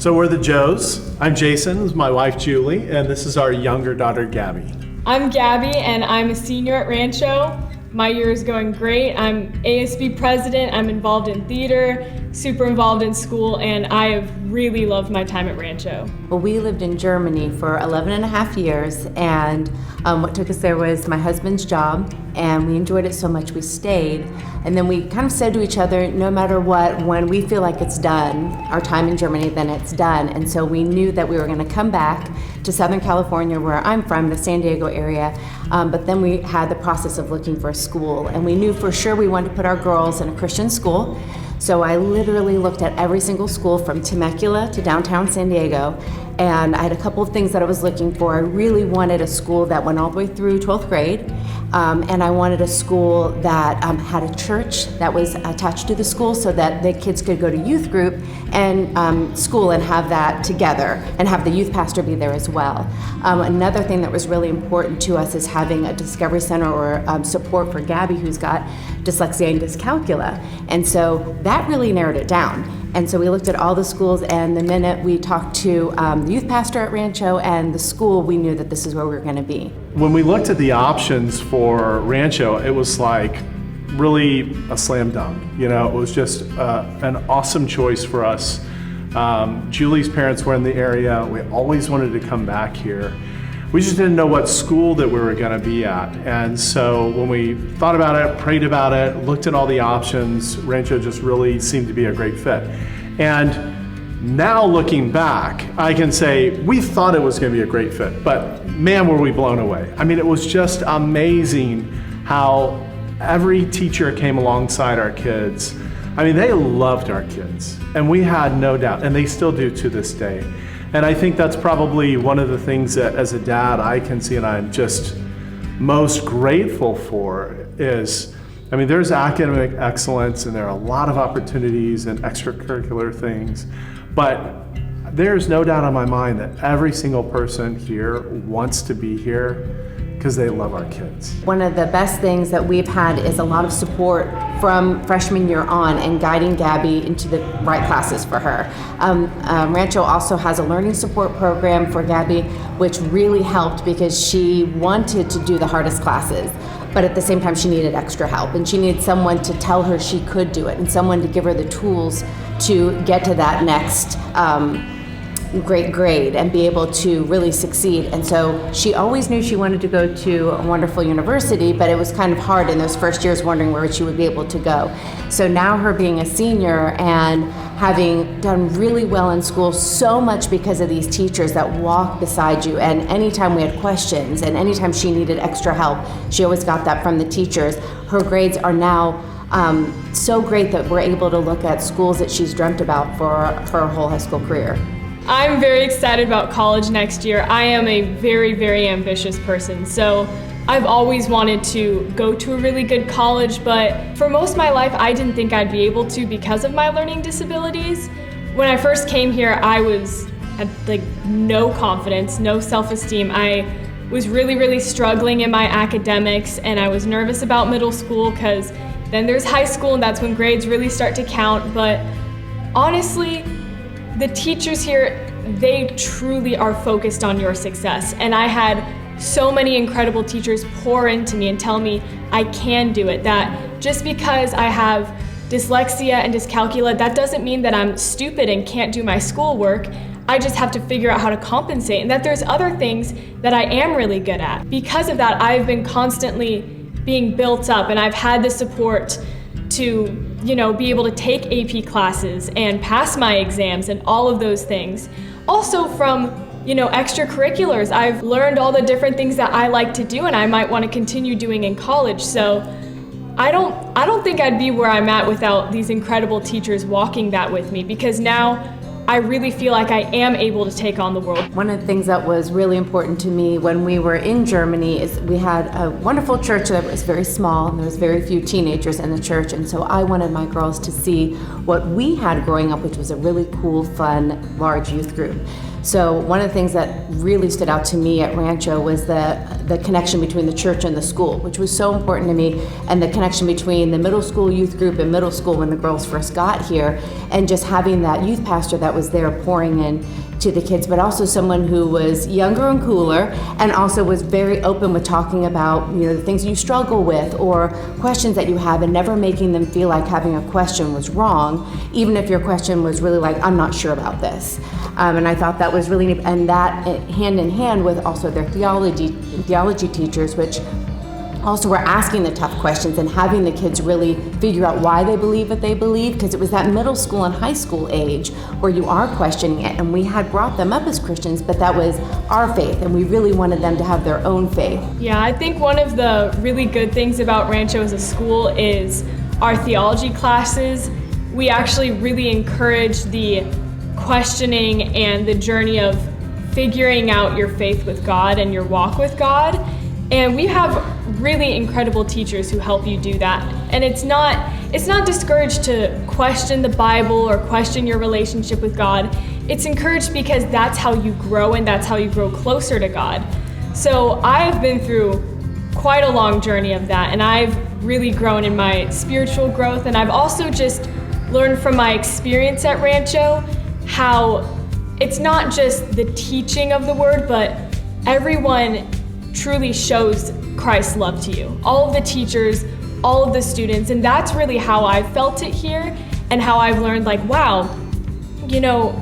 So we're the Joes. I'm Jason, this is my wife Julie, and this is our younger daughter Gabby. I'm Gabby and I'm a senior at Rancho. My year is going great. I'm ASB president, I'm involved in theater, super involved in school, and I have really loved my time at Rancho. Well, we lived in Germany for 11 and a half years, and what took us there was my husband's job, and we enjoyed it so much we stayed. And then we kind of said to each other, no matter what, when we feel like it's done, our time in Germany, then it's done. And so we knew that we were going to come back to Southern California, where I'm from, the San Diego area. But then we had the process of looking for a school, and we knew for sure we wanted to put our girls in a Christian school. So I literally looked at every single school from Temecula to downtown San Diego, and I had a couple of things that I was looking for. I really wanted a school that went all the way through 12th grade, and I wanted a school that had a church that was attached to the school so that the kids could go to youth group and school and have that together, and have the youth pastor be there as well. Another thing that was really important to us is having a discovery center or support for Gabby, who's got dyslexia and dyscalculia, and so that really narrowed it down. And so we looked at all the schools, and the minute we talked to the youth pastor at Rancho and the school, we knew that this is where we were going to be. When we looked at the options for Rancho, it was like really a slam dunk. You know, it was just an awesome choice for us. Julie's parents were in the area. We always wanted to come back here. We just didn't know what school that we were going to be at. And so when we thought about it, prayed about it, looked at all the options, Rancho just really seemed to be a great fit. And now looking back, I can say we thought it was going to be a great fit, but man, were we blown away. I mean, it was just amazing how every teacher came alongside our kids. I mean, they loved our kids, and we had no doubt, and they still do to this day. And I think that's probably one of the things that as a dad I can see and I'm just most grateful for is, I mean, there's academic excellence and there are a lot of opportunities and extracurricular things, but there's no doubt in my mind that every single person here wants to be here because they love our kids. One of the best things that we've had is a lot of support from freshman year on and guiding Gabby into the right classes for her. Rancho also has a learning support program for Gabby, which really helped because she wanted to do the hardest classes, but at the same time she needed extra help, and she needed someone to tell her she could do it and someone to give her the tools to get to that next great grade and be able to really succeed. And so she always knew she wanted to go to a wonderful university, but it was kind of hard in those first years wondering where she would be able to go. So now her being a senior and having done really well in school, so much because of these teachers that walk beside you, and anytime we had questions and anytime she needed extra help, she always got that from the teachers. Her grades are now so great that we're able to look at schools that she's dreamt about for her whole high school career. I'm very excited about college next year. I am a very, very ambitious person, so I've always wanted to go to a really good college, but for most of my life I didn't think I'd be able to because of my learning disabilities. When I first came here, had like no confidence, no self-esteem. I was really, really struggling in my academics, and I was nervous about middle school because then there's high school and that's when grades really start to count. But honestly, the teachers here, they truly are focused on your success. And I had so many incredible teachers pour into me and tell me I can do it, that just because I have dyslexia and dyscalculia, that doesn't mean that I'm stupid and can't do my schoolwork. I just have to figure out how to compensate, and that there's other things that I am really good at. Because of that, I've been constantly being built up, and I've had the support to, be able to take AP classes and pass my exams and all of those things. Also from, extracurriculars, I've learned all the different things that I like to do and I might want to continue doing in college. So I don't think I'd be where I'm at without these incredible teachers walking that with me, because now I really feel like I am able to take on the world. One of the things that was really important to me when we were in Germany is we had a wonderful church that was very small, and there was very few teenagers in the church, and so I wanted my girls to see what we had growing up, which was a really cool, fun, large youth group. So one of the things that really stood out to me at Rancho was the connection between the church and the school, which was so important to me, and the connection between the middle school youth group and middle school when the girls first got here, and just having that youth pastor that was there pouring in to the kids, but also someone who was younger and cooler, and also was very open with talking about, you know, the things you struggle with or questions that you have, and never making them feel like having a question was wrong, even if your question was really like, I'm not sure about this. And I thought that was really neat, and that hand in hand with also their theology teachers, which also were asking the tough questions and having the kids really figure out why they believe what they believe, because it was that middle school and high school age where you are questioning it, and we had brought them up as Christians, but that was our faith, and we really wanted them to have their own faith. Yeah, I think one of the really good things about Rancho as a school is our theology classes. We actually really encourage the questioning and the journey of figuring out your faith with God and your walk with God. And we have really incredible teachers who help you do that. And it's not discouraged to question the Bible or question your relationship with God. It's encouraged because that's how you grow, and that's how you grow closer to God. So I've been through quite a long journey of that, and I've really grown in my spiritual growth. And I've also just learned from my experience at Rancho how it's not just the teaching of the word, but everyone truly shows Christ's love to you. All of the teachers, all of the students, and that's really how I felt it here, and how I've learned, like, wow, you know,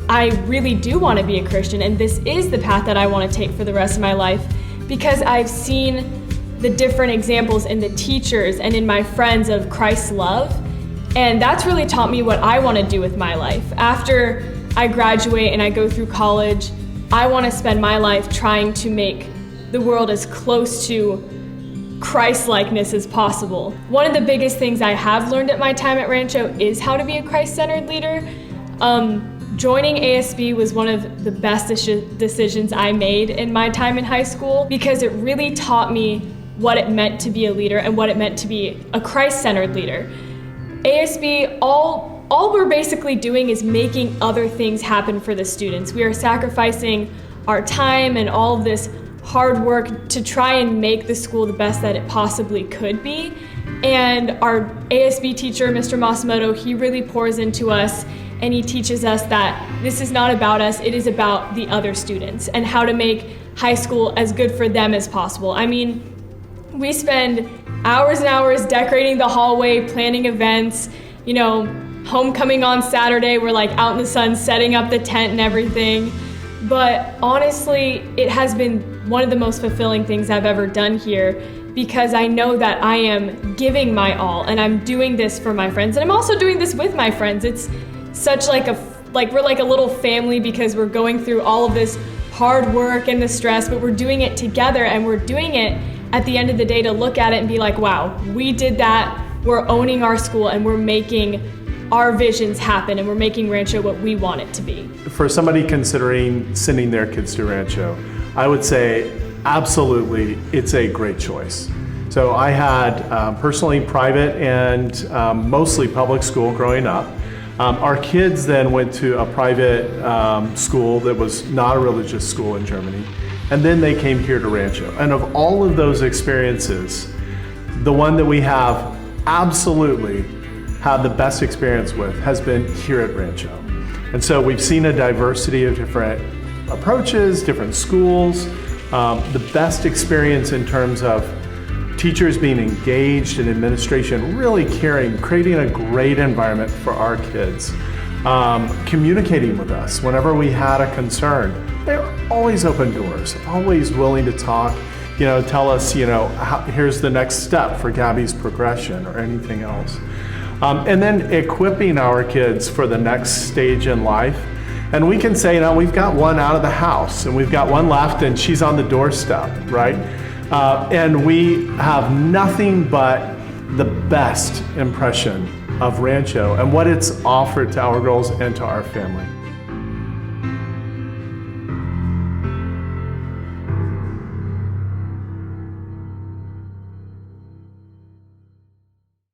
I really do want to be a Christian, and this is the path that I want to take for the rest of my life, because I've seen the different examples in the teachers and in my friends of Christ's love, and that's really taught me what I want to do with my life. After I graduate and I go through college, I want to spend my life trying to make the world as close to Christ-likeness as possible. One of the biggest things I have learned at my time at Rancho is how to be a Christ-centered leader. Joining ASB was one of the best decisions I made in my time in high school, because it really taught me what it meant to be a leader and what it meant to be a Christ-centered leader. ASB, all we're basically doing is making other things happen for the students. We are sacrificing our time and all of this hard work to try and make the school the best that it possibly could be. And our ASB teacher, Mr. Masamoto, he really pours into us, and he teaches us that this is not about us, it is about the other students and how to make high school as good for them as possible. I mean, we spend hours and hours decorating the hallway, planning events, you know, homecoming on Saturday, we're like out in the sun setting up the tent and everything. But honestly, it has been one of the most fulfilling things I've ever done here, because I know that I am giving my all, and I'm doing this for my friends, and I'm also doing this with my friends. It's such like we're like a little family, because we're going through all of this hard work and the stress, but we're doing it together, and we're doing it at the end of the day to look at it and be like, wow, we did that. We're owning our school, and we're making our visions happen, and we're making Rancho what we want it to be. For somebody considering sending their kids to Rancho, I would say absolutely it's a great choice. So I had personally private and mostly public school growing up. Our kids then went to a private school that was not a religious school in Germany, and then they came here to Rancho. And of all of those experiences, the one that we have absolutely had the best experience with has been here at Rancho. And so we've seen a diversity of different approaches, different schools, the best experience in terms of teachers being engaged and administration really caring, creating a great environment for our kids, communicating with us whenever we had a concern. They were always open doors, always willing to talk, you know, tell us, you know, here's the next step for Gabby's progression or anything else. And then equipping our kids for the next stage in life. And we can say, you know, we've got one out of the house and we've got one left and she's on the doorstep, right? And we have nothing but the best impression of Rancho and what it's offered to our girls and to our family.